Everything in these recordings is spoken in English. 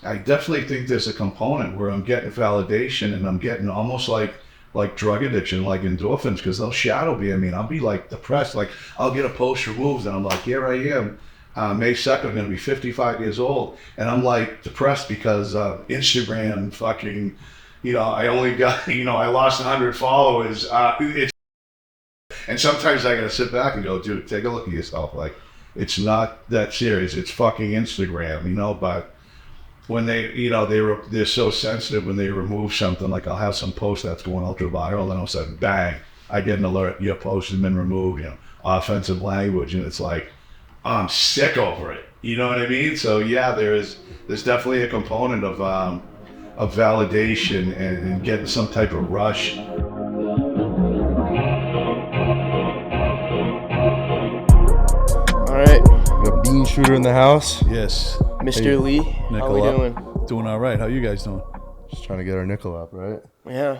I definitely think there's a component where I'm getting validation and I'm getting almost like drug addiction, like endorphins, because they'll shadow me. I mean, I'll be like depressed. Like I'll get a post removed and I'm like, here I am. May 2nd, I'm going to be 55 years old. And I'm like depressed because Instagram fucking, I only got, I lost 100 followers. And sometimes I got to sit back and go, dude, take a look at yourself. Like, it's not that serious. It's fucking Instagram, but when they're so sensitive when they remove something, like I'll have some post that's going ultra viral, and all of a sudden, bang, I get an alert, your post has been removed, offensive language, and it's like, I'm sick over it. You know what I mean? So yeah, there's definitely a component of validation and getting some type of rush. All right, we got Beanshooter in the house. Yes. Mr. Lee, how we doing? Doing all right. How you guys doing? Just trying to get our NickelUp, right? Yeah.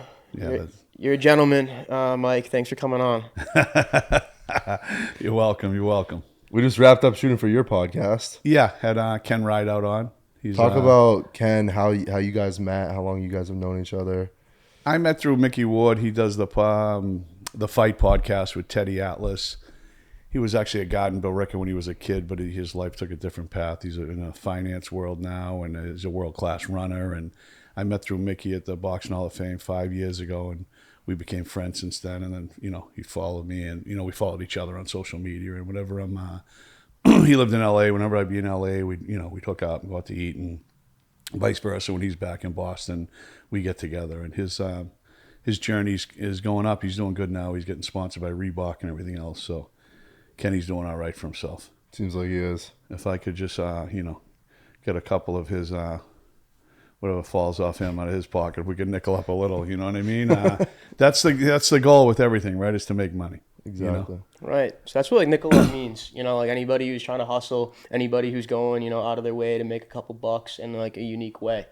You're a gentleman, Mike. Thanks for coming on. You're welcome. We just wrapped up shooting for your podcast. Yeah, had Ken Rideout on. Talk about Ken, how you guys met, how long you guys have known each other. I met through Mickey Ward. He does the Fight podcast with Teddy Atlas. He was actually a guide in Billerica when he was a kid, but his life took a different path. He's in a finance world now, and is a world-class runner. And I met through Mickey at the Boxing Hall of Fame 5 years ago, and we became friends since then. And then, he followed me, and, we followed each other on social media. And whenever he lived in L.A., whenever I'd be in L.A., we'd hook up and go out to eat, and vice versa. When he's back in Boston, we get together. And his journey is going up. He's doing good now. He's getting sponsored by Reebok and everything else. So Kenny's doing all right for himself. Seems like he is. If I could just, get a couple of his, whatever falls off him out of his pocket, if we could nickel up a little, you know what I mean? That's the goal with everything, right? Is to make money. Exactly. Right. So that's what NickelUp means. Like anybody who's trying to hustle, anybody who's going, out of their way to make a couple bucks in like a unique way.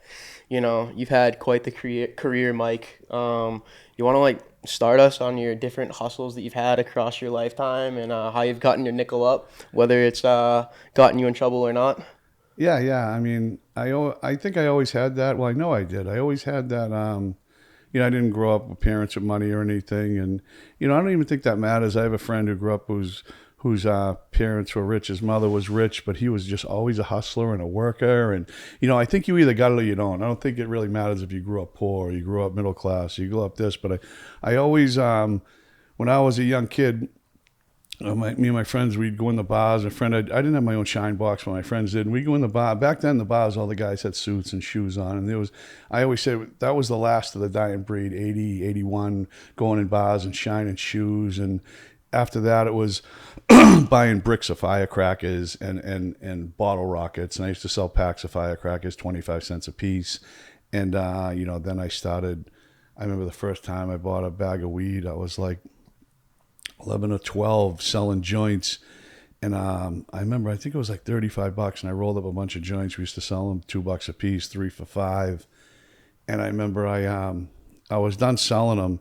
You've had quite the career, Mike. You want to start us on your different hustles that you've had across your lifetime and how you've gotten your NickelUp, whether it's gotten you in trouble or not? Yeah. I mean, I think I always had that. Well, I know I did. I always had that. I didn't grow up with parents with money or anything, and I don't even think that matters. I have a friend who grew up whose parents were rich. His mother was rich, but he was just always a hustler and a worker. And I think you either got it or you don't. I don't think it really matters if you grew up poor or you grew up middle class or you grew up this. But I always, when I was a young kid, me and my friends, we'd go in the bars. I didn't have my own shine box, but my friends did. And we'd go in the bar. Back then, the bars, all the guys had suits and shoes on. And I always say that was the last of the dying breed, 80, 81, going in bars and shining shoes. And after that, it was buying bricks of firecrackers and bottle rockets. And I used to sell packs of firecrackers, 25 cents a piece. And, then I remember the first time I bought a bag of weed, I was like 11 or 12 selling joints. And I remember, I think it was like $35, and I rolled up a bunch of joints. We used to sell them $2 a piece, 3 for $5. And I remember I was done selling them,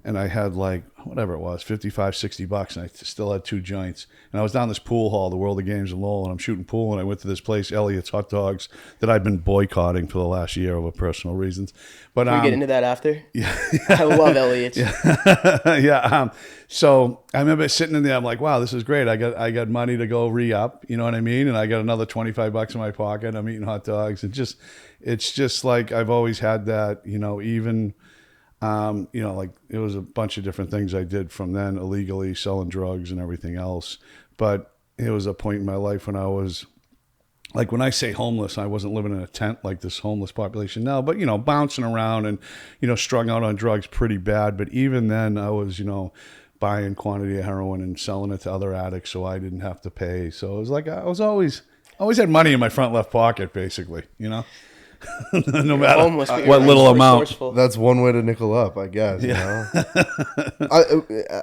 and I had like, whatever it was, $55, $60, and I still had 2 joints. And I was down this pool hall, the World of Games in Lowell, and I'm shooting pool, and I went to this place, Elliot's Hot Dogs, that I've been boycotting for the last year over personal reasons. But Can we get into that after? Yeah. I love Elliot's. Yeah. So I remember sitting in there, I'm like, wow, this is great. I got money to go re-up, you know what I mean? And I got another $25 in my pocket. I'm eating hot dogs. It's just like I've always had that, even it was a bunch of different things I did from then, illegally selling drugs and everything else. But it was a point in my life when I was, like, when I say homeless, I wasn't living in a tent like this homeless population now, but, bouncing around and, strung out on drugs pretty bad. But even then I was, buying quantity of heroin and selling it to other addicts so I didn't have to pay. So it was like I always had money in my front left pocket, basically, no matter homeless, what little amount. Resourceful. That's one way to nickel up, I guess. Yeah.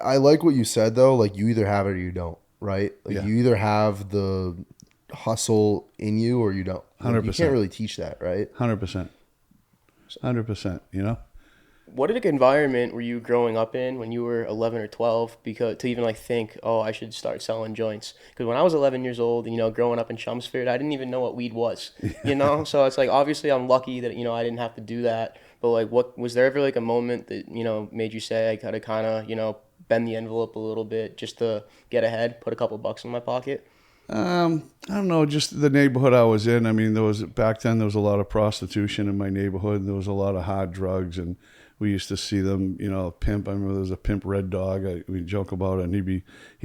I like what you said though. Like, you either have it or you don't, right? Like, Yeah. you either have the hustle in you or you don't. Like, 100%. you can't really teach that, right? 100%. what environment were you growing up in when you were 11 or 12 because to even like think, oh, I should start selling joints? Because when I was 11 years old and, growing up in Chelmsford, I didn't even know what weed was. So it's like, obviously I'm lucky that, I didn't have to do that. But like, what was there ever like a moment that, made you say I gotta kind of, bend the envelope a little bit just to get ahead, put a couple bucks in my pocket? I don't know, just the neighborhood I was in. I mean, back then there was a lot of prostitution in my neighborhood. There was a lot of hard drugs, and we used to see them, pimp. I remember there was a pimp Red Dog. We joke about it, and he'd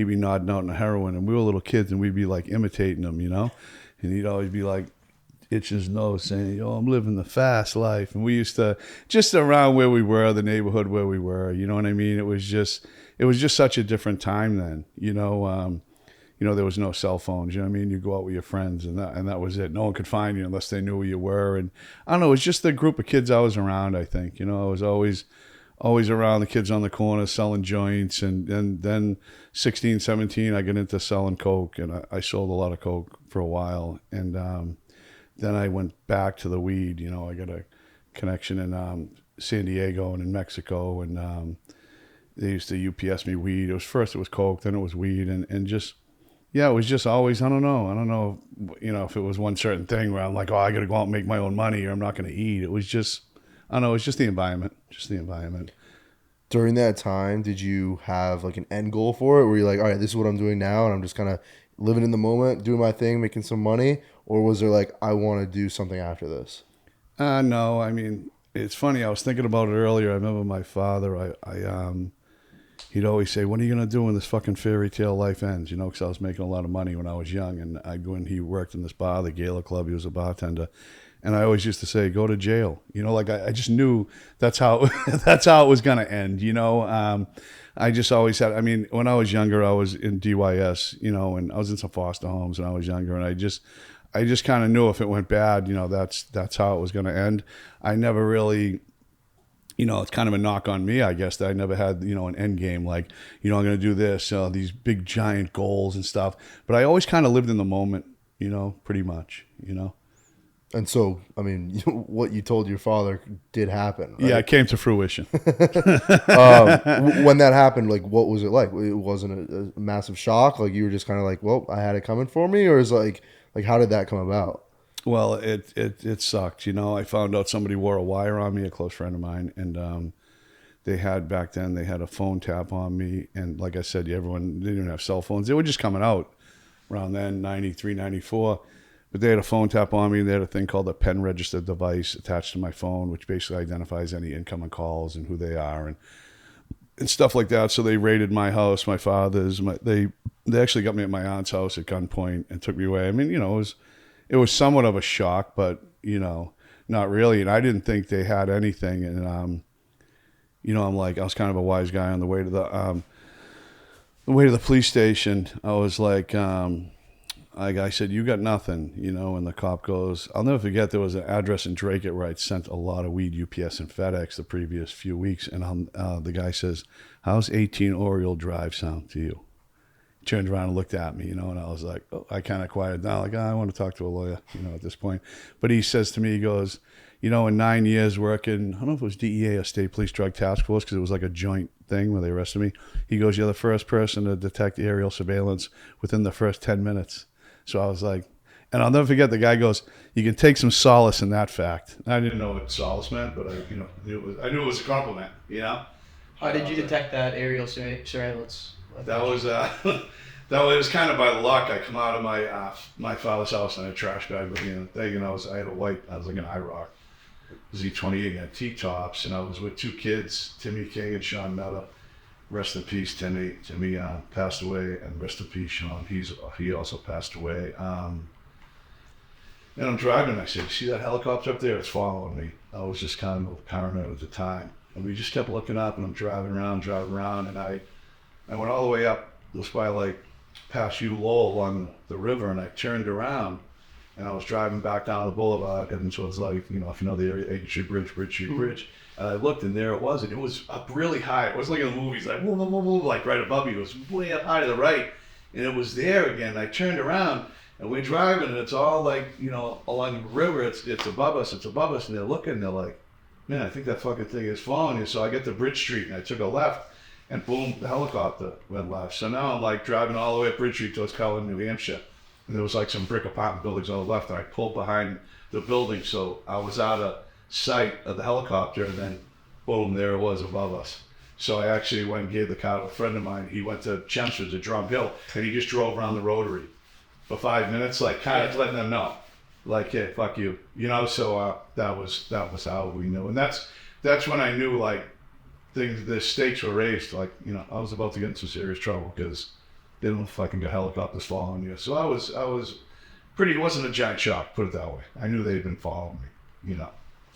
be nodding out in the heroin, and we were little kids, and we'd be like imitating him, and he'd always be like itching his nose, saying, "Yo, I'm living the fast life." And we used to just around where we were, the neighborhood where we were. You know what I mean? It was just such a different time then. There was no cell phones. You know what I mean? You go out with your friends, and that was it. No one could find you unless they knew where you were. And I don't know. It was just the group of kids I was around. I think I was always around the kids on the corner selling joints, and then 16, 17, I got into selling coke, and I sold a lot of coke for a while, and then I went back to the weed. I got a connection in San Diego and in Mexico, and they used to UPS me weed. First it was coke, then it was weed, and just. Yeah, it was just always, I don't know, if it was one certain thing where I'm like, oh, I got to go out and make my own money or I'm not going to eat. It was just, I don't know, it's just the environment, During that time, did you have like an end goal for it? Were you like, all right, this is what I'm doing now, and I'm just kind of living in the moment, doing my thing, making some money? Or was there like, I want to do something after this? No, I mean, it's funny. I was thinking about it earlier. I remember my father, he'd always say, when are you going to do when this fucking fairy tale life ends? Because I was making a lot of money when I was young. And I'd go in, he worked in this bar, the Gala Club. He was a bartender. And I always used to say, go to jail. I just knew that's how that's how it was going to end. I just always had, when I was younger, I was in DYS, and I was in some foster homes when I was younger. And I just kind of knew if it went bad, that's how it was going to end. I never really... it's kind of a knock on me, I guess, that I never had, an end game, like, I'm going to do this, these big giant goals and stuff. But I always kind of lived in the moment, pretty much, And so, what you told your father did happen, right? Yeah, it came to fruition. When that happened, like, what was it like? It wasn't a massive shock? Like, you were just kind of like, well, I had it coming for me? Or is like how did that come about? Well, it sucked. I found out somebody wore a wire on me, a close friend of mine, and back then they had a phone tap on me. And like I said, they didn't have cell phones. They were just coming out around then, 93, 94. But they had a phone tap on me. They had a thing called a pen registered device attached to my phone, which basically identifies any incoming calls and who they are and stuff like that. So they raided my house, my father's. They actually got me at my aunt's house at gunpoint and took me away. It was somewhat of a shock, but, not really. And I didn't think they had anything. And, I'm like, I was kind of a wise guy on the way to the police station. I was like, I said, you got nothing, and the cop goes, I'll never forget, there was an address in Drake where I'd sent a lot of weed, UPS and FedEx the previous few weeks. And the guy says, how's 18 Oriole Drive sound to you? Turned around and looked at me, and I was like, oh, I kind of quieted down, like, I want to talk to a lawyer, at this point. But he says to me, he goes, in 9 years working, I don't know if it was DEA or State Police Drug Task Force, because it was like a joint thing where they arrested me. He goes, you're the first person to detect aerial surveillance within the first 10 minutes. So I was like, and I'll never forget, the guy goes, you can take some solace in that fact. I didn't know what solace meant, but I knew it was a compliment, How did you detect that aerial surveillance? That was it was kind of by luck. I come out of my father's house and I had a trash bag with me, and I had a white, I was like an IROC Z28 and T-tops, and I was with two kids, Timmy King and Sean Meta. Rest in peace, Timmy. Timmy passed away, and rest in peace, Sean. He also passed away. And I'm driving, and I said, see that helicopter up there? It's following me. I was just kind of paranoid at the time, and we just kept looking up, and I'm driving around, and I went all the way up. It was probably like past Lowell along the river, and I turned around, and I was driving back down the boulevard, and so it's like, if you know the area, 8th Street Bridge. And I looked, and there it was, and it was up really high. It wasn't like in the movies, like, whoa, whoa, whoa, whoa, like right above you. It was way up high to the right, and it was there again. I turned around, and we're driving, and it's all like, along the river, it's above us, and they're looking, they're like, man, I think that fucking thing is following you. So I get to Bridge Street and I took a left, and boom, the helicopter went left. So now I'm like driving all the way up Bridge Street towards Cullen, New Hampshire. And there was like some brick apartment buildings on the left, and I pulled behind the building, so I was out of sight of the helicopter, and then boom, there it was above us. So I actually went and gave the car to a friend of mine. He went to Chelmsford, to Drum Hill, and he just drove around the Rotary for 5 minutes, like kind of letting them know, like, hey, fuck you, you know. So that was how we knew, and that's when I knew, like, the stakes were raised. Like, you know, I was about to get in some serious trouble because they don't fucking got helicopters following you. So I was pretty. It wasn't a giant shock, put it that way. I knew they'd been following me, you know.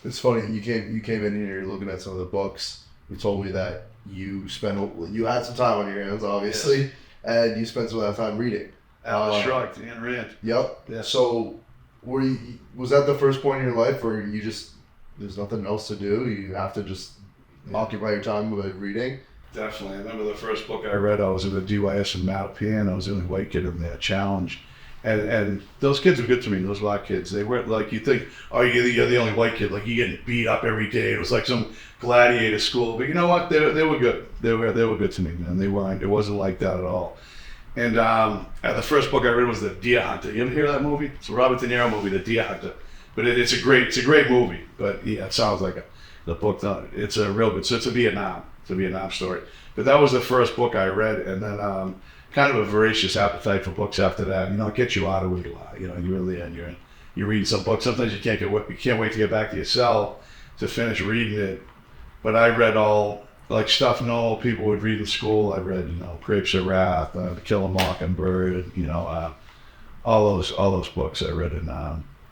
It's funny, you came in here, you're looking at some of the books. You told me that you had some time on your hands, obviously, yes. And you spent some of that time reading. Alice Shrugged, Ayn Rand. Yep. Yeah. So, was that the first point in your life where you just, there's nothing else to do, you have to just occupy your time with reading? Definitely. I remember the first book I read, I was in the DYS in Mattapan. I was the only white kid in there, Challenge. And those kids were good to me, those black kids. They weren't like, you think, oh, you're the only white kid, like you're getting beat up every day. It was like some gladiator school. But you know what? They were good. They were good to me, man. They weren't. It wasn't like that at all. And the first book I read was The Deer Hunter. You ever hear that movie? It's a Robert De Niro movie, The Deer Hunter. But it's a great movie. But yeah, it sounds like the book. It's a real good. So it's a Vietnam story. But that was the first book I read, and then kind of a voracious appetite for books after that. You know, it gets you out of where you are. You know, you're in the end. You read some books. Sometimes you can't wait to get back to your cell to finish reading it. But I read all, like, stuff normal people would read in school. I read, you know, Grapes of Wrath, To Kill a Mockingbird, you know, all those books I read. And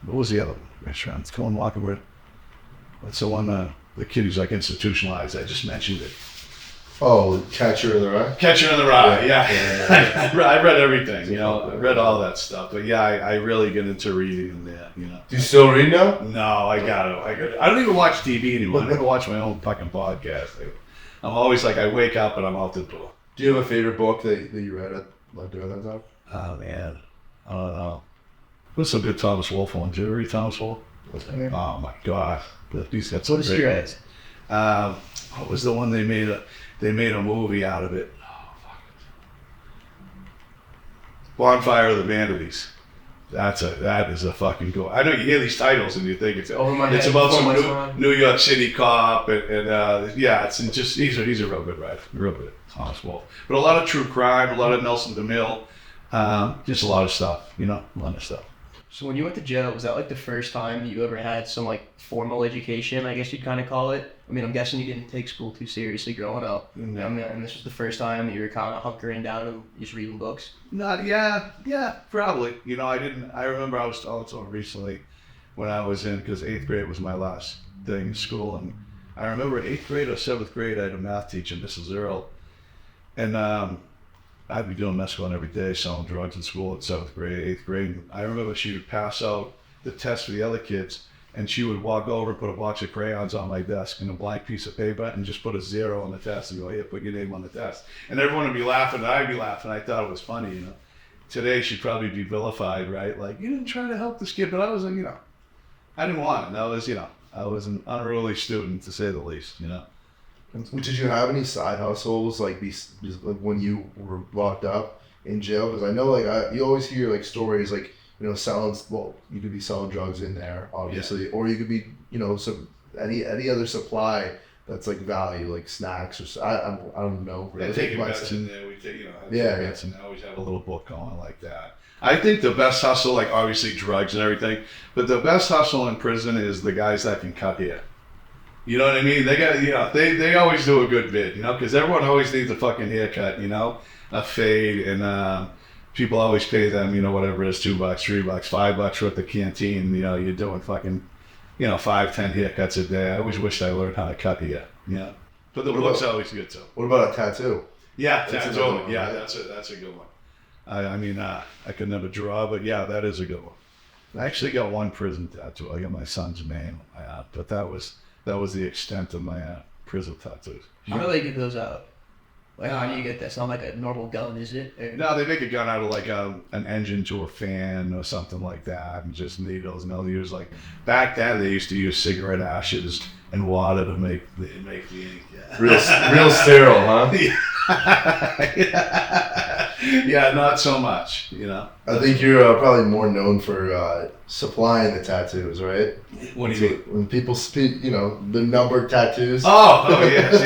what was the other one? Restaurant, Kill a Mockingbird. What's the one? The kid who's like institutionalized. I just mentioned it. Oh, Catcher in the Rye? Catcher in the Rye, yeah. I read everything, you know. I read all that stuff. But yeah, I really get into reading and that, you know. Do you still read now? No, I don't even watch TV anymore. I never watch my own fucking podcast. I'm always like, I wake up and I'm out the door. Do you have a favorite book that you read during that time? Oh, man. I don't know. There's some good Thomas Wolfe ones. Did you ever read Thomas Wolfe? What's that name? Oh, my God. He's got some great ones. What was the one they made a movie out of it? Oh, fuck. Bonfire of the Vanities. That is a fucking go. I know you hear these titles and you think it's about some New York City cop and yeah, he's a real good writer, real good Thomas Wolfe. But a lot of true crime, a lot of Nelson DeMille, just a lot of stuff, you know, a lot of stuff. So when you went to jail, was that like the first time that you ever had some like formal education, I guess you'd kind of call it? I mean, I'm guessing you didn't take school too seriously growing up. No. I mean, and this was the first time that you were kind of hunkering down and just reading books? Yeah, probably. You know, I remember I was also recently when I was in, because 8th grade was my last thing in school. And I remember 8th grade or 7th grade, I had a math teacher, Mrs. Earl. And I'd be doing mescaline every day, selling drugs in school at 7th grade, 8th grade. And I remember she would pass out the test for the other kids, and she would walk over and put a box of crayons on my desk and a blank piece of paper and just put a 0 on the test and go, here, put your name on the test. And everyone would be laughing, and I'd be laughing. I thought it was funny, you know. Today, she'd probably be vilified, right? Like, you didn't try to help this kid, but I was, you know, I didn't want it. I was an unruly student, to say the least, you know. Did you have any side hustles, like when you were locked up in jail? Because I know, like, you always hear like stories, like, you know, you could be selling drugs in there, obviously, or you could be, you know, any other supply that's like value, like snacks or I don't know. Really. Taking bets in there, we take, you know, bets, and I always have a little book going like that. I think the best hustle, like obviously drugs and everything, but the best hustle in prison is the guys that can cut hair. You know what I mean? They got, you know, they always do a good bid, you know, because everyone always needs a fucking haircut, you know, a fade, and people always pay them, you know, whatever it is, $2, $3, $5 for at the canteen. You know, you're doing fucking, you know, 5-10 haircuts a day. I always wished I learned how to cut hair. Yeah, but the book's always good too. What about a tattoo? Yeah, tattoo. Yeah, that's a good one. I mean, I could never draw, but yeah, that is a good one. I actually got one prison tattoo. I got my son's name, but that was the extent of my prison tattoos. How do they get those out? Like, how do you get that? It's not like a normal gun, is it? Or... No, they make a gun out of like an engine to a fan or something like that, and just needles. And they'll use, like, back then they used to use cigarette ashes and water to make the ink. Yeah. Real sterile, huh? Yeah, not so much, you know. I think you're probably more known for supplying the tattoos, right? What do you mean? When people speak, you know, the numbered tattoos. Oh yes.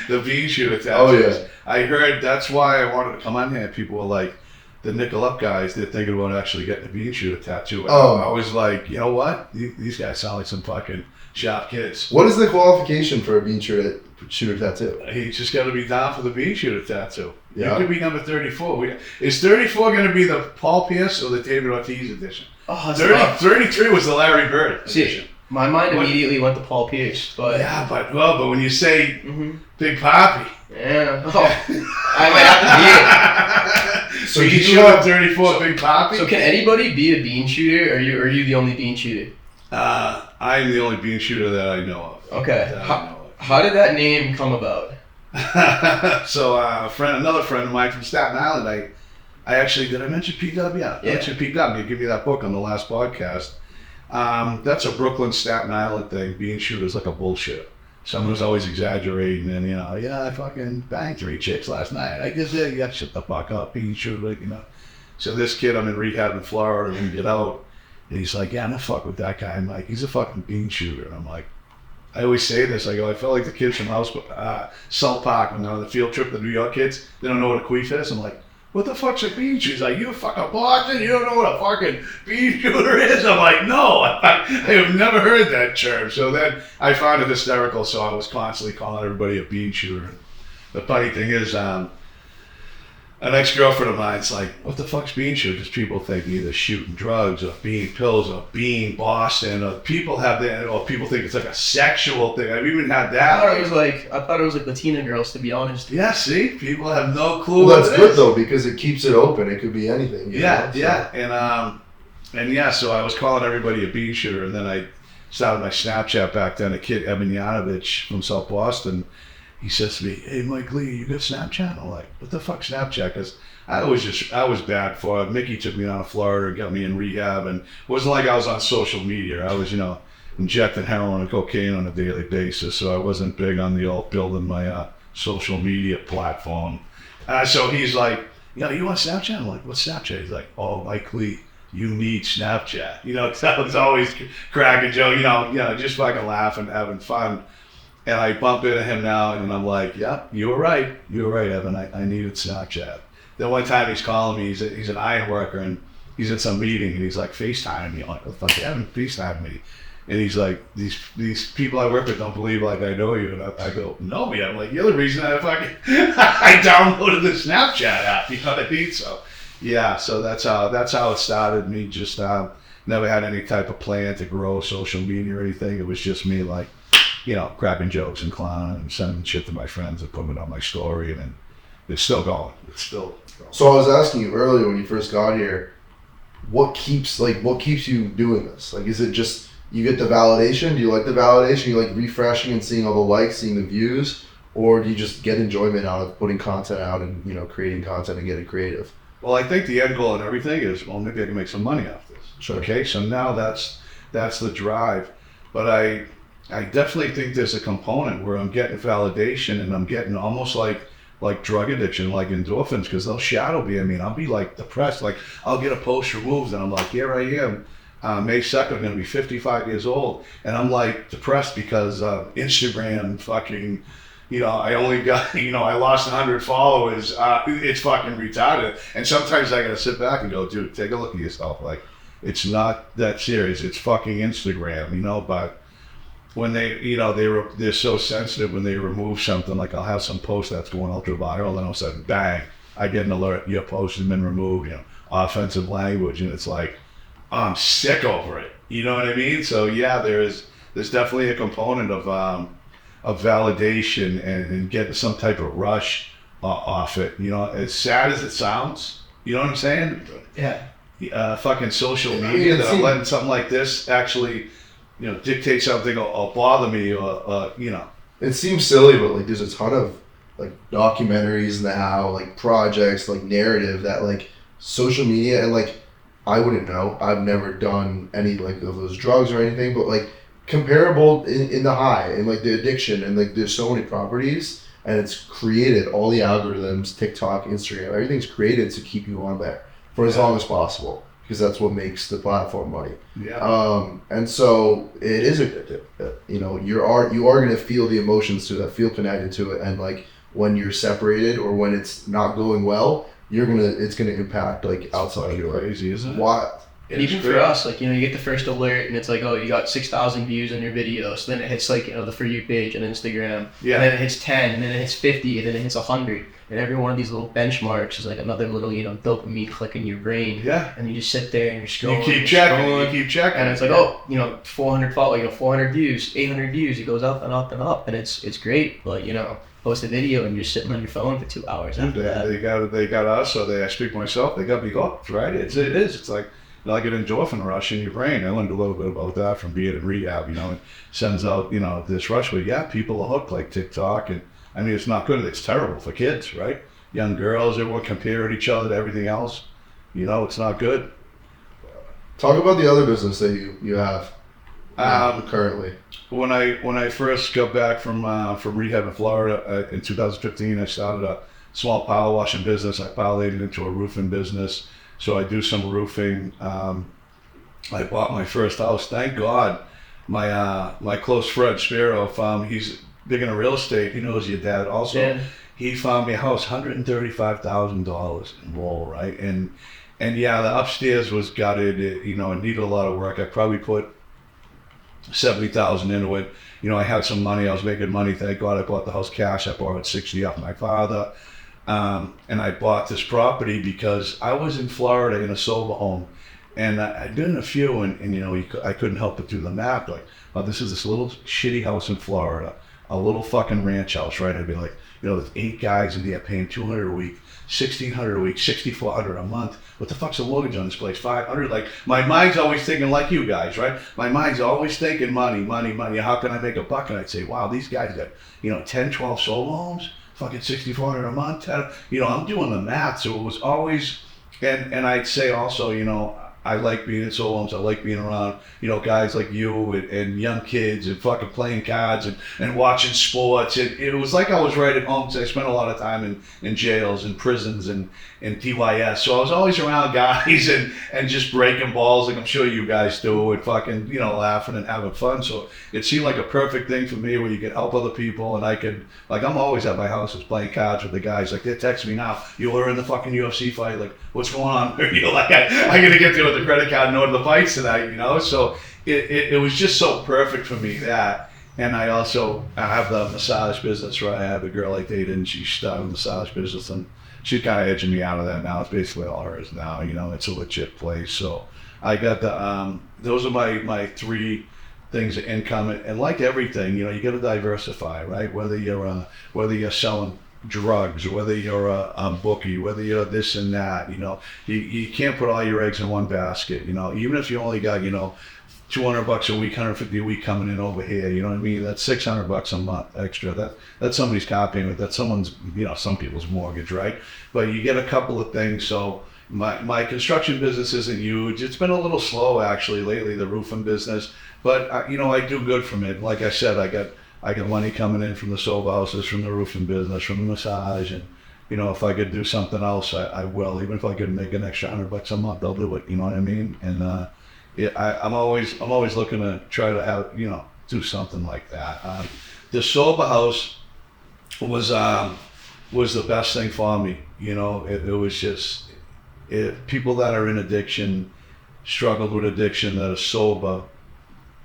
The Beanshooter tattoos. Oh yeah. I heard that's why I wanted to come on here. People were like, the NickelUp guys, they're thinking about actually getting a Beanshooter tattoo. And I was like, you know what? These guys sound like some fucking sharp kids. What is the qualification for a Beanshooter tattoo? He's just got to be down for the Beanshooter tattoo. Yeah. You could be number 34. Is 34 going to be the Paul Pierce or the David Ortiz edition? Oh, 33 was the Larry Bird edition. See, my mind immediately went to Paul Pierce, but Yeah, but when you say Big Papi, yeah, I might have to be it. So you should have 34 Big Papi. So can anybody be a bean shooter, or are you the only bean shooter? I'm the only Beanshooter that I know of. Okay. How did that name come about? So another friend of mine from Staten Island, I actually, did I mention PW? Yeah. I mentioned PW. He gave me that book on the last podcast. That's a Brooklyn, Staten Island thing. Beanshooter's like a bullshit. Someone who's always exaggerating and, you know, I fucking banged 3 chicks last night. I guess, yeah, you got to shut the fuck up, Beanshooter, you know. So this kid, I'm in rehab in Florida, and we get out, and he's like, yeah, I'm not fuck with that guy. I'm like, he's a fucking Beanshooter. And I'm like, I always say this, I go, I felt like the kids from Salt Park when they're on the field trip, the New York kids, they don't know what a queef is. I'm like, what the fuck's a bean shooter? He's like, you fucking Boston, you don't know what a fucking bean shooter is? I'm like, no, I have never heard that term. So then I found it hysterical, so I was constantly calling everybody a bean shooter. The funny thing is, an ex-girlfriend of mine's like, what the fuck's bean shooter? Because people think either shooting drugs or being pills or being Boston, or people have that, or people think it's like a sexual thing. I've even had that. I thought it was like Latina girls, to be honest. Yeah, see, people have no clue. Well, that's good though, because it keeps it open. It could be anything. Yeah, and yeah. So I was calling everybody a bean shooter, and then I started my Snapchat back then. A kid, Evan Yanovich from South Boston, he says to me, hey, Mike Lee, you got Snapchat? I'm like, what the fuck Snapchat? Because I was bad for it. Mickey took me down to Florida, got me in rehab, and it wasn't like I was on social media. I was, injecting heroin and cocaine on a daily basis, so I wasn't big on the old building my social media platform. So he's like, you want Snapchat? I'm like, what's Snapchat? He's like, oh, Mike Lee, you need Snapchat. So I was always cracking joke, just fucking laughing, having fun. And I bump into him now, and I'm like, yeah, you were right, Evan. I needed Snapchat. Then one time he's calling me, he's an iron worker, and he's in some meeting, and he's like FaceTiming me. I'm like, what the fuck, Evan, FaceTime me. And he's like, these people I work with don't believe like I know you. And I go, know me? I'm like, you're the reason I downloaded the Snapchat app. You know what I mean? So, yeah, so that's how it started. Me just never had any type of plan to grow social media or anything. It was just me like, cracking jokes and clowning and sending shit to my friends and putting it on my story, and then it's still going. It's still going. So I was asking you earlier when you first got here, what keeps you doing this? Like, is it just you get the validation? Do you like the validation? You like refreshing and seeing all the likes, seeing the views, or do you just get enjoyment out of putting content out and creating content and getting creative? Well, I think the end goal and everything is, well, maybe I can make some money off this. Sure. Okay, so now that's the drive, but I definitely think there's a component where I'm getting validation, and I'm getting almost like drug addiction, like endorphins, because they'll shadow me. I mean, I'll be like depressed. Like I'll get a post removed, and I'm like, here I am. May 2nd, I'm going to be 55 years old. And I'm like depressed because Instagram fucking, I only got, I lost 100 followers. It's fucking retarded. And sometimes I got to sit back and go, dude, take a look at yourself. Like, it's not that serious. It's fucking Instagram, but when they're so sensitive when they remove something, like I'll have some post that's going ultra viral, and all of a sudden, bang, I get an alert, your post has been removed, offensive language, and it's like, I'm sick over it. You know what I mean? So yeah, there's definitely a component of validation and getting some type of rush off it. As sad as it sounds, you know what I'm saying? Yeah. Fucking social media, that I'm letting something like this actually, dictate something or bother me or. It seems silly, but like there's a ton of like documentaries now, like projects, like narrative that like social media, and like I wouldn't know. I've never done any like of those drugs or anything, but like comparable in the high and like the addiction and like there's so many properties and it's created all the algorithms, TikTok, Instagram, everything's created to keep you on there for as long as possible because that's what makes the platform money. Yeah. And so it is addictive. You know, you are going to feel the emotions to that, feel connected to it, and like when you're separated or when it's not going well, it's gonna impact like outside of your life. Crazy, isn't it? What? And even for us, like, you know, you get the first alert and it's like, oh, you got 6,000 views on your video. So then it hits like, you know, the For You page on Instagram. Yeah. And then it hits 10, and then it hits 50, and then it hits 100. And every one of these little benchmarks is like another little, you know, dopamine click in your brain. Yeah. And you just sit there and you're scrolling. You keep checking. And it's like, oh, you know, 400 followers, you know, 400 views, 800 views. It goes up and up and up. And it's great. But, you know, post a video and you're sitting on your phone for 2 hours after that. They got us, or I speak for myself, they got me hooked, right? It is. It's like an endorphin rush in your brain. I learned a little bit about that from being in rehab, you know, it sends out, you know, this rush where, yeah, people are hooked like TikTok. And I mean, it's not good. It's terrible for kids, right? Young girls, everyone comparing each other to everything else. You know, it's not good. Talk about the other business that you have currently. When I first got back from rehab in Florida in 2015, I started a small power washing business. I parlayed it into a roofing business. So I do some roofing. I bought my first house. Thank God, my close friend Spiro found. He's big into real estate. He knows your dad also. Yeah. He found me a house, $135,000 in Lowell, right? And yeah, the upstairs was gutted. It needed a lot of work. I probably put $70,000 into it. You know, I had some money. I was making money. Thank God I bought the house cash. I borrowed $60 off my father. And I bought this property because I was in Florida in a sober home. And I'd been in a few, and you know, I couldn't help but do the math. Like, oh, this is this little shitty house in Florida, a little fucking ranch house, right? I'd be like, you know, there's 8 guys in there paying $200 a week, $1,600 a week, $6,400 a month. What the fuck's the mortgage on this place? $500. Like, my mind's always thinking like you guys, right? My mind's always thinking money. How can I make a buck? And I'd say, wow, these guys got, you know, 10, 12 solo homes, fucking $6,400 a month. You know, I'm doing the math, so it was always, and I'd say also, you know, I like being in solo homes. I like being around, you know, guys like you and young kids and fucking playing cards and watching sports. And it was like I was right at home because I spent a lot of time in jails and prisons and DYS. So I was always around guys and just breaking balls like I'm sure you guys do and fucking, you know, laughing and having fun. So it seemed like a perfect thing for me where you could help other people and I could, like, I'm always at my house just playing cards with the guys. Like, they text me now, you were in the fucking UFC fight. Like, what's going on? You know, like, I gotta get there with the credit card and order the fights tonight, you know? So it was just so perfect for me, that. And I have the massage business, right? I have a girl I dated and she started a massage business and she's kind of edging me out of that now. It's basically all hers now, you know? It's a legit place. So I got those are my 3 things of income. And like everything, you know, you got to diversify, right? Whether you're selling drugs, whether you're a bookie, whether you're this and that, you know, you can't put all your eggs in one basket, you know, even if you only got, you know, $200 a week, $150 a week coming in over here, you know what I mean? That's $600 a month extra. That's somebody's car payment. That's someone's, you know, some people's mortgage, right? But you get a couple of things. So my construction business isn't huge. It's been a little slow actually lately, the roofing business, but you know, I do good from it. Like I said, I got money coming in from the sober houses, from the roofing business, from the massage, and you know, if I could do something else, I will. Even if I could make an extra $100 a month, I'll do it. You know what I mean? And I'm always looking to try to have, you know, do something like that. The sober house was the best thing for me. You know, it was just people that are in addiction, struggled with addiction, that are sober.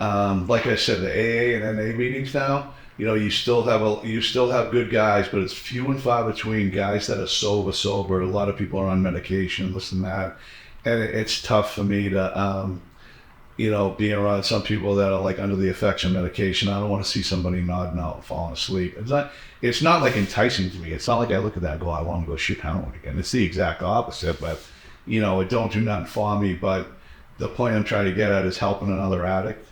Like I said, the AA and NA meetings now, you know, you still have good guys, but it's few and far between guys that are sober. A lot of people are on medication, this and that, and it's tough for me to, you know, being around some people that are like under the effects of medication. I don't want to see somebody nodding out and falling asleep. It's not like enticing to me. It's not like I look at that and go, I want to go shoot heroin again. It's the exact opposite, but you know, it don't do nothing for me. But the point I'm trying to get at is helping another addict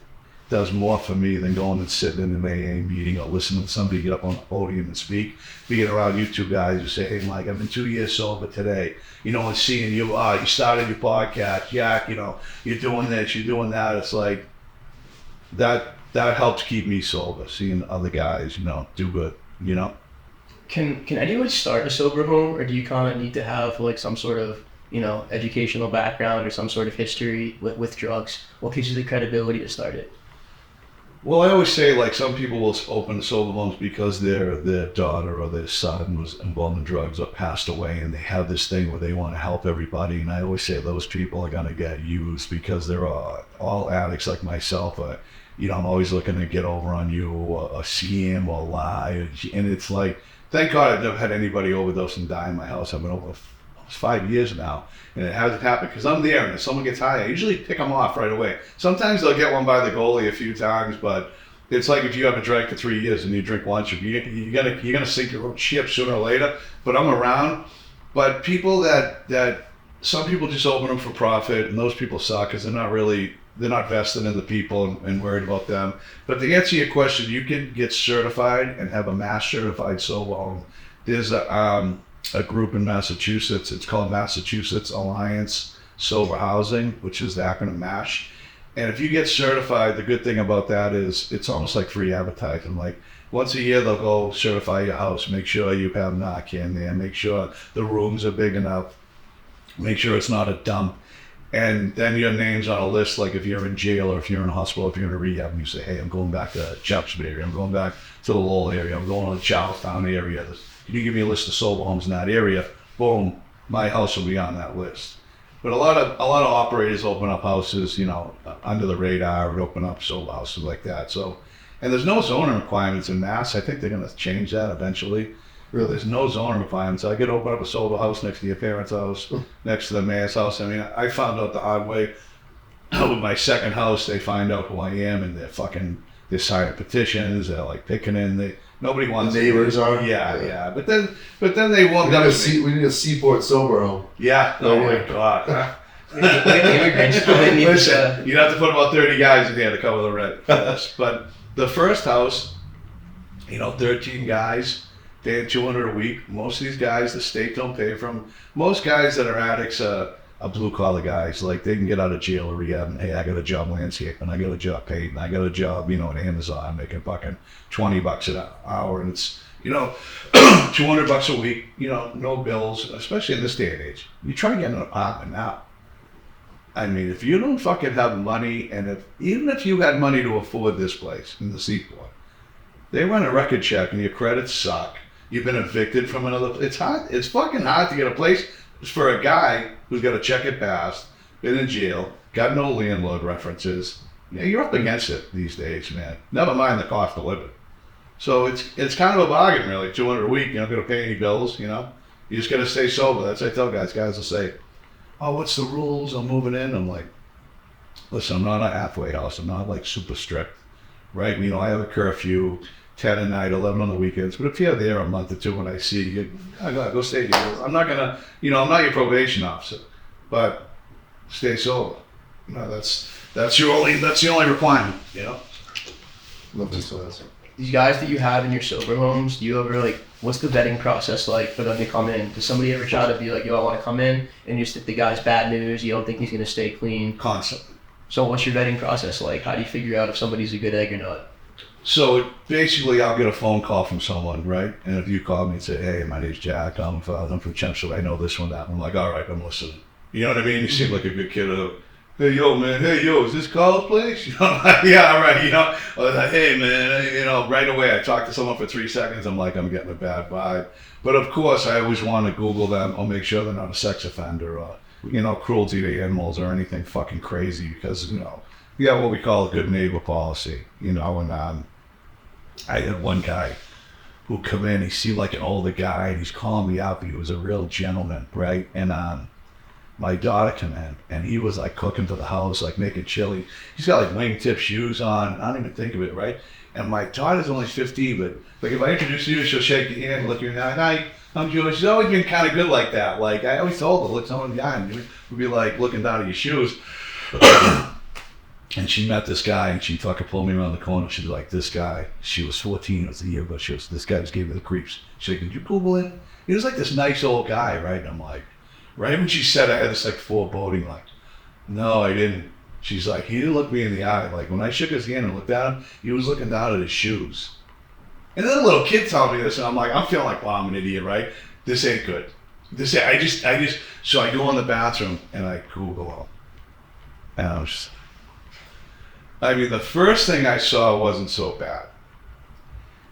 does more for me than going and sitting in an AA meeting or listening to somebody get up on the podium and speak. Being around you 2 guys who say, hey Mike, I've been 2 years sober today. You know, and seeing you, you started your podcast, Jack, you know, you're doing this, you're doing that. It's like, that that helps keep me sober, seeing other guys, do good, Can anyone start a sober home, or do you kind of need to have like some sort of educational background or some sort of history with drugs? What gives you the credibility to start it? Well, I always say, like, some people will open sober homes because their daughter or their son was involved in drugs or passed away, and they have this thing where they want to help everybody. And I always say those people are going to get used because they're all addicts like myself. I'm always looking to get over on you or scam or lie. And it's like, thank God I've never had anybody overdose and die in my house. I've been over 5 years now, and it hasn't happened because I'm there, and if someone gets high, I usually pick them off right away. Sometimes they'll get one by the goalie a few times, but it's like if you haven't drank for 3 years and you drink once, you're gonna sink your own ship sooner or later. But I'm around. But people that some people just open them for profit, and those people suck because they're not vested in the people and worried about them. But to answer your question, you can get certified and have a mass certified sober home. There's a group in Massachusetts. It's called Massachusetts Alliance Sober Housing, which is the acronym MASH. And if you get certified, the good thing about that is it's almost like free advertising. Like once a year, they'll go certify your house, make sure you have Narcan there, make sure the rooms are big enough, make sure it's not a dump. And then your name's on a list, like if you're in jail or if you're in a hospital, if you're in a rehab, and you say, hey, I'm going back to Chappsburg area, I'm going back to the Lowell area, I'm going to the Charlestown area. If you give me a list of sober homes in that area, boom, my house will be on that list. But a lot of operators open up houses, under the radar, and open up sober houses like that. So, and there's no zoning requirements in Mass. I think they're going to change that eventually. Really, there's no zoning requirements. I could open up a sober house next to your parents' house, next to the mayor's house. I mean, I found out the hard way. With my second house, they find out who I am, and they're signing petitions. They're like picking in. Nobody wants The neighbors are? Yeah. But then they won't. We need a Seaport sober home. Yeah. Oh my God. Listen, you'd have to put about 30 guys in here to cover the rent for this. But the first house, 13 guys, paying $200 a week. Most of these guys, the state don't pay for them. Most guys that are addicts are blue collar guys. Like they can get out of jail or rehab and, hey, I got a job landscaping, I got a job painting, I got a job, at Amazon making fucking $20 an hour, and it's $200 a week, no bills, especially in this day and age. You try to get an apartment now. I mean, if you don't fucking have money, and even if you had money to afford this place in the Seaport, they run a record check and your credits suck. You've been evicted from another. It's hard. It's fucking hard to get a place for a guy who's got to check it past, been in jail, got no landlord references. You're up against it these days, man. Never mind the cost of living. So it's kind of a bargain, really. $200 a week. You're not going to pay any bills. You just got to stay sober. That's what I tell guys. Guys will say, "Oh, what's the rules? I'm moving in." I'm like, listen, I'm not a halfway house. I'm not like super strict, right? I have a curfew, 10 at night, 11 on the weekends. But if you're there a month or two when I see you, go stay here. I'm not gonna, I'm not your probation officer, but stay sober. That's the only requirement. Love this class. these guys that you have in your sober homes, do you ever what's the vetting process like for them to come in? Does somebody ever try to be like, yo, I want to come in, and just if the guy's bad news, you don't think he's going to stay clean? Constantly. So what's your vetting process like? How do you figure out if somebody's a good egg or not? So basically, I'll get a phone call from someone, right? And if you call me and say, hey, my name's Jack, I'm from Chelmsford, I know this one, that one, I'm like, all right, I'm listening. You know what I mean? You seem like a good kid. Hey, yo, man, is this Carl's place? Yeah, all right, I was like, hey, man, right away, I talk to someone for 3 seconds, I'm like, I'm getting a bad vibe. But of course, I always want to Google them or make sure they're not a sex offender or, cruelty to animals or anything fucking crazy because, we have what we call a good neighbor policy, and I had one guy who come in, he seemed like an older guy, and he's calling me out, but he was a real gentleman, right? And my daughter come in, and he was cooking for the house, making chili. He's got wingtip shoes on. I don't even think of it, right? And my daughter's only 15, but if I introduce you, she'll shake your hand, look you in the eye. Hi, I'm Jewish. She's always been kind of good like that. I always told her, look someone in the eye, and we'd be looking down at your shoes. And she met this guy, and she fucking pulled me around the corner. She'd be like, this guy, she was 14, it was a year ago, this guy just gave me the creeps. She's like, did you Google him? He was this nice old guy, right? And I'm like, right when she said I had this foreboding, no, I didn't. She's like, he didn't look me in the eye. Like, when I shook his hand and looked at him, he was looking down at his shoes. And then a little kid told me this, and I'm like, I'm feeling like, wow, I'm an idiot, right? This ain't good. So I go in the bathroom, and I Google him. And the first thing I saw wasn't so bad.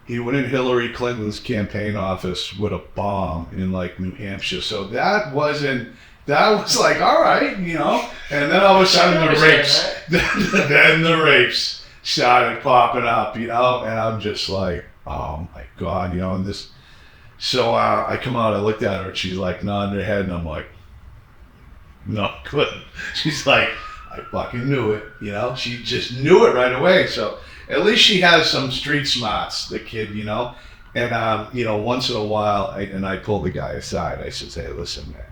He went in Hillary Clinton's campaign office with a bomb in like New Hampshire. So that was like, all right, you know. And then all of a sudden the rapes, then the rapes started popping up, you know. And I'm just like, oh my God, you know. And this, so I come out, I looked at her, and she's like nodding her head, and I'm like, no, couldn't. She's like, I fucking knew it, you know. She just knew it right away. So at least she has some street smarts, the kid, you know. And, you know, once in a while, I pulled the guy aside. I said, hey, listen, man,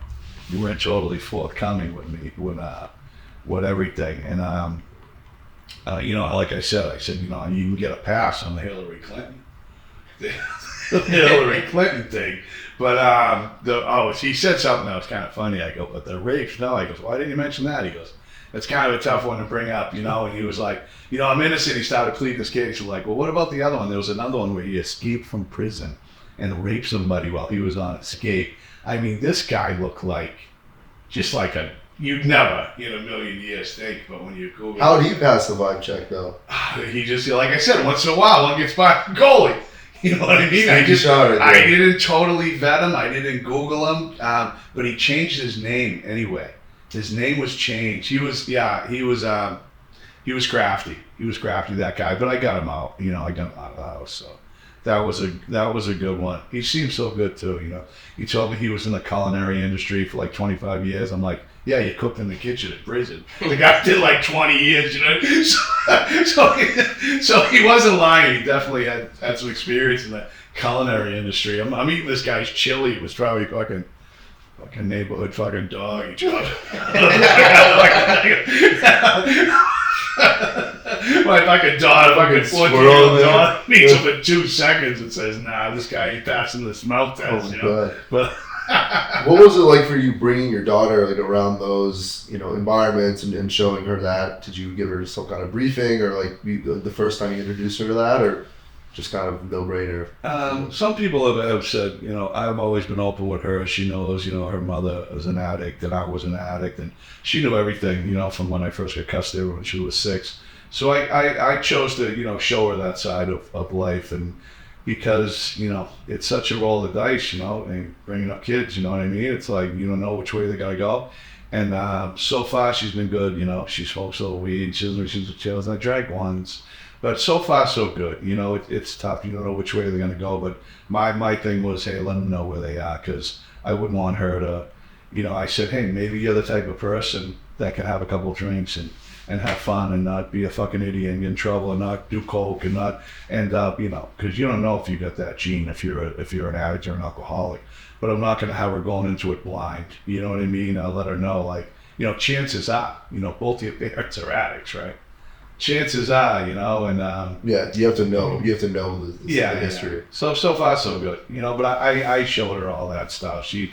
you weren't totally forthcoming with me with everything. And, you know, like I said, you know, you can get a pass on the Hillary Clinton. The Hillary Clinton thing. But, he said something that was kind of funny. I go, but the rapes, no. I goes, why didn't you mention that? He goes, it's kind of a tough one to bring up, you know. And he was like, you know, I'm innocent. He started pleading his case. We're like, well, what about the other one? There was another one where he escaped from prison and raped somebody while he was on escape. I mean, this guy looked like, just like you'd never in a million years think, but when you Google. How did he pass the vibe check, though? He just, like I said, once in a while, one gets by goalie. You know what I mean? I didn't totally vet him. I didn't Google him, but he changed his name anyway. His name was changed. He was crafty. He was crafty, that guy. But I got him out. You know, I got him out of the house. So that was a good one. He seemed so good too. You know, he told me he was in the culinary industry for like 25 years. I'm like, yeah, you cooked in the kitchen at prison. The guy did like 20 years. You know, so he wasn't lying. He definitely had some experience in the culinary industry. I'm eating this guy's chili. It was probably fucking neighborhood fucking dog each other. My fucking dog, fucking 14-year-old dog meets him in 2 seconds and says, nah, this guy ain't passing the smell test, you know. But what was it like for you bringing your daughter like around those, you know, environments and showing her that? Did you give her some kind of briefing or like the first time you introduced her to that, or just kind of no-brainer? Some people have said, you know, I've always been open with her. She knows, you know, her mother was an addict and I was an addict, and she knew everything, you know, from when I first got custody when she was 6. So I chose to, you know, show her that side of life, and because, you know, it's such a roll of the dice, you know, and bringing up kids, you know what I mean? It's like, you don't know which way they're going to go. And so far she's been good, you know. She smokes a little weed, she doesn't drag once. But so far, so good. You know, it's tough. You don't know which way they're going to go. But my thing was, hey, let them know where they are, because I wouldn't want her to, you know, I said, hey, maybe you're the type of person that can have a couple of drinks and have fun and not be a fucking idiot and get in trouble and not do coke and not end up, you know, because you don't know if you got that gene if you're an addict or an alcoholic. But I'm not going to have her going into it blind. You know what I mean? I'll let her know, like, you know, chances are, you know, both your parents are addicts, right? Chances are, you know, and yeah, you have to know the history. Yeah. So far so good, you know. But I showed her all that stuff. She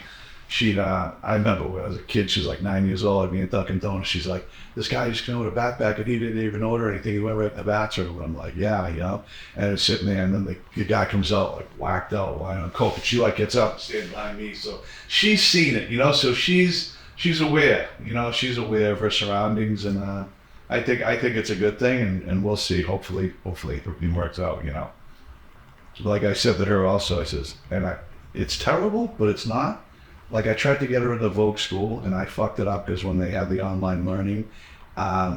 I remember when I was a kid, she was like 9 years old. I'd be in Dunkin' Donuts. She's like, this guy just came with a backpack and he didn't even order anything. He went right in the bathroom. And I'm like, yeah, you know. And it's sitting there, and then the guy comes out like whacked out, lying on coke, and she like gets up and stands behind me. So she's seen it, you know. So she's aware, you know. She's aware of her surroundings, and I think it's a good thing, and we'll see. Hopefully everything works out, you know. Like I said to her also, I says, it's terrible, but it's not. Like I tried to get her into Vogue school, and I fucked it up because when they had the online learning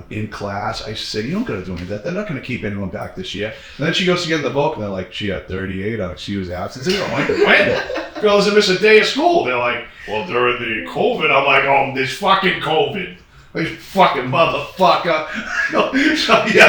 in class, I said, you don't gotta do any of that. They're not gonna keep anyone back this year. And then she goes to get in the Vogue, and they're like, she had 38 on excused absence. They don't like when girls that miss a day of school. They're like, well, during the COVID. I'm like, oh, this fucking COVID. Like, fucking motherfucker.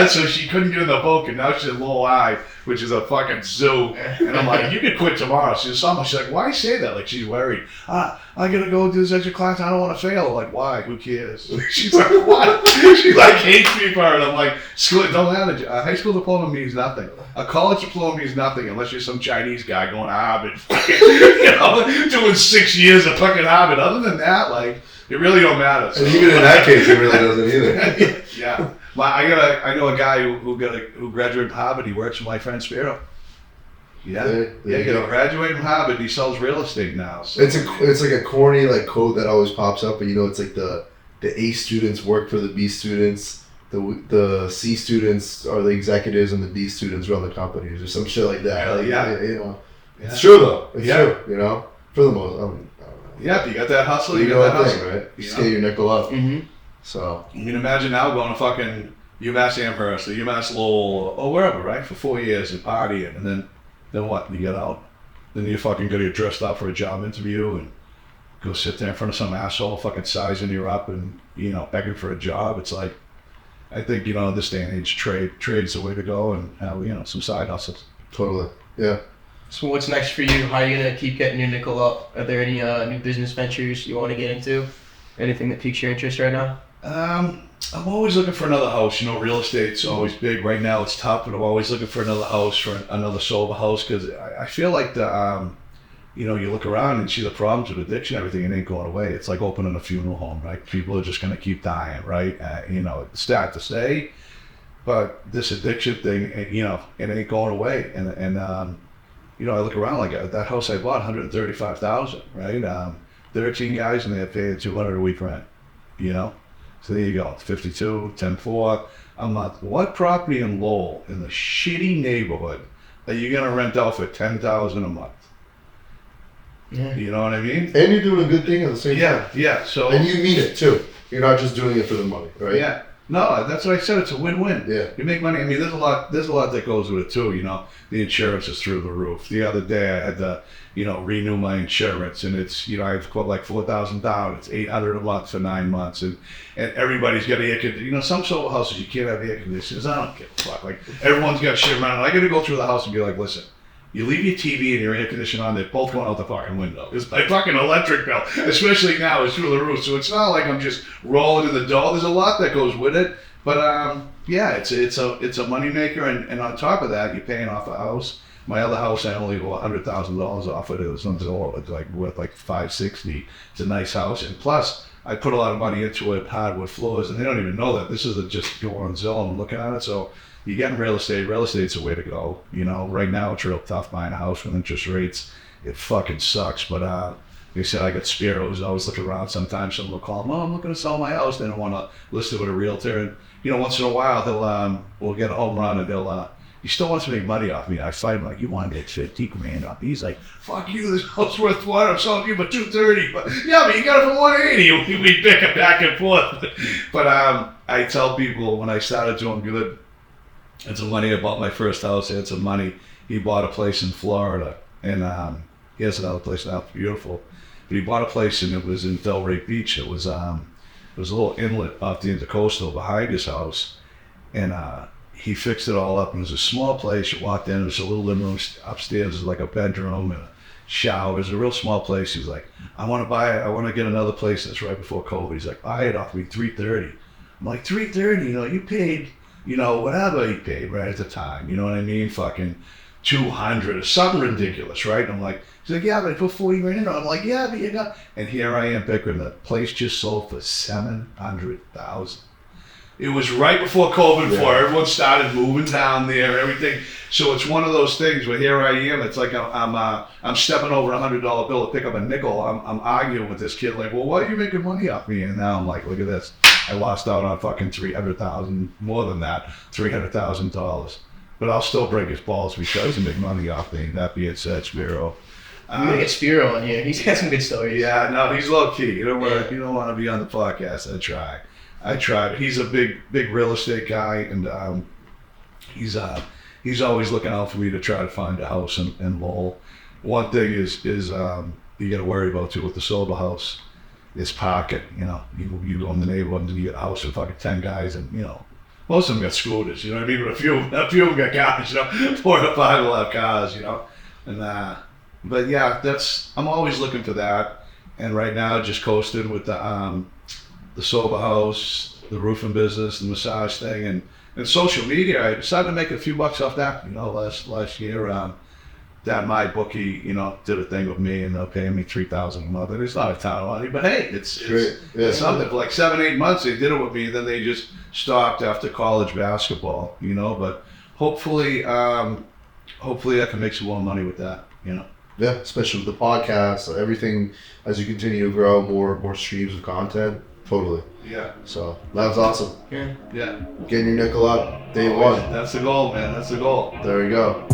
So she couldn't get in the book, and now she's at Lowell High, which is a fucking zoo. And I'm like, you can quit tomorrow. She's like, why say that? Like, she's worried. I gotta go do this extra class. I don't want to fail. I'm like, why? Who cares? She's like, what? She like hates me for it. I'm like, school, don't have a high school diploma means nothing. A college diploma means nothing unless you're some Chinese guy going to Harvard, you know, doing 6 years of fucking Harvard. Other than that, like, It really don't matter. So. And even in that case, it really doesn't either. Yeah. I know a guy who graduated from Harvard. He works for my friend Spiro. Yeah. There you He go. graduated from Harvard. He sells real estate now. So. It's like a corny like quote that always pops up, but you know, it's like the A students work for the B students. The C students are the executives and the D students run the companies or some shit like that. Hell Like, yeah. You know, Yeah. it's true though. It's Yeah. true. You know, for the most. I don't know. Yeah, if you got that hustle, you You got know that that hustle. thing, right? You Just know? get your nickel up. Mm-hmm. So You can imagine now going to fucking UMass Amherst or UMass Lowell or wherever, right, for 4 years and partying, and then what? You get out, then you fucking go to get dressed up for a job interview and go sit there in front of some asshole fucking sizing you up and begging for a job. It's like, I think this day and age, trade's the way to go, and have some side hustles. totally. Yeah. So what's next for you? How are you gonna keep getting your nickel up? Are there any new business ventures you want to get into? Anything that piques your interest right now? I'm always looking for another house. Real estate's always big. Right now it's tough, but I'm always looking for another house, for another sober house, because I feel like you look around and see the problems with addiction, everything, it ain't going away. It's like opening a funeral home, right? People are just going to keep dying, right? It's sad to say, but this addiction thing, it ain't going away. And I look around like that house I bought, $135,000, right? 13 guys and they're paying $200 a week rent, So there you go, 52, 10-4. I'm like, what property in Lowell, in the shitty neighborhood, are you gonna rent out for $10,000 a month? Yeah. You know what I mean? And you're doing a good thing at the same time. Yeah. So And you mean it too. You're not just doing it for the money, right? yeah. No, that's what I said. It's a win-win. Yeah. You make money. I mean, there's a lot that goes with it too. The insurance is through the roof. The other day I had to, renew my insurance, and it's, I have to put like $4,000 down. It's $800 a month for 9 months, and everybody's got air conditioning. Some sober houses you can't have air conditioners. I don't give a fuck. Like everyone's got shit around. I got to go through the house and be like, listen. You leave your TV and your air conditioner on, they're both going out the fucking window. It's my fucking electric bill, especially now, is through the roof. So it's not like I'm just rolling in the dough. There's a lot that goes with it. But yeah, it's a money maker, and on top of that, you're paying off a house. My other house, I only got $100,000 off it. It was like worth like $560. It's a nice house, and plus I put a lot of money into it, hardwood floors, and they don't even know that. This is just going on Zillow and looking at it. So you get in real estate. Real estate's the way to go. Right now it's real tough buying a house with interest rates. It fucking sucks. But like I said, I got Spiros. I always look around. Sometimes someone will call them, I'm looking to sell my house. They don't want to list it with a realtor. And once in a while we'll get a home run, and he still wants to make money off me. I fight him like, you want to get 50 grand off me? He's like, fuck you, this house worth what? I'm selling you for 230. But yeah, but you got it for 180. We pick it back and forth. But I tell people, when I started doing good, had some money. I bought my first house. I had some money. He bought a place in Florida, and he has another place now, beautiful. But he bought a place, and it was in Delray Beach. It was a little inlet off the intercoastal behind his house, and he fixed it all up. And it was a small place. You walked in, there was a little living room upstairs. There's like a bedroom and a shower. It was a real small place. He's like, I want to buy it. I want to get another place. That's right before COVID. He's like, buy it off me, $330. I'm like, $330? You paid. Whatever he paid right at the time, you know what I mean? Fucking 200 or something ridiculous, right? And I'm like, he's like, yeah, but I put 40 grand in it. I'm like, yeah, but you got, and here I am bickering. The place just sold for $700,000. It was right before COVID, before everyone started moving down there, everything. So it's one of those things where here I am. It's like I'm stepping over a $100 bill to pick up a nickel. I'm arguing with this kid like, well, why are you making money off me? And now I'm like, look at this. I lost out on fucking $300,000, more than that, $300,000. But I'll still break his balls because he make money off me. That being said, Spiro. I'm gonna get Spiro on here. He's got some good stories. Yeah, no, he's low key. You don't want to be on the podcast. I try. But he's a big real estate guy, and he's always looking out for me to try to find a house in Lowell. One thing is you got to worry about too with the sober house. Is parking, you go in the neighborhood and you get a house with fucking 10 guys, and most of them got scooters, you know what I mean? But a few of them got cars, 4 or 5 will have cars, and but yeah, I'm always looking for that. And right now, just coasting with the sober house, the roofing business, the massage thing, and social media. I decided to make a few bucks off that, last year. that my bookie, you know, did a thing with me and they're paying me $3,000 a month. And it's not a ton of money, but hey, it's something. For like 7-8 months they did it with me. Then they just stopped after college basketball, you know. But hopefully I can make some more money with that, you know. Yeah, especially with the podcast, everything as you continue to grow, more streams of content. Totally. Yeah. So that was awesome. Yeah. Yeah. Getting your nickel up day one. That's the goal, man. That's the goal. There you go.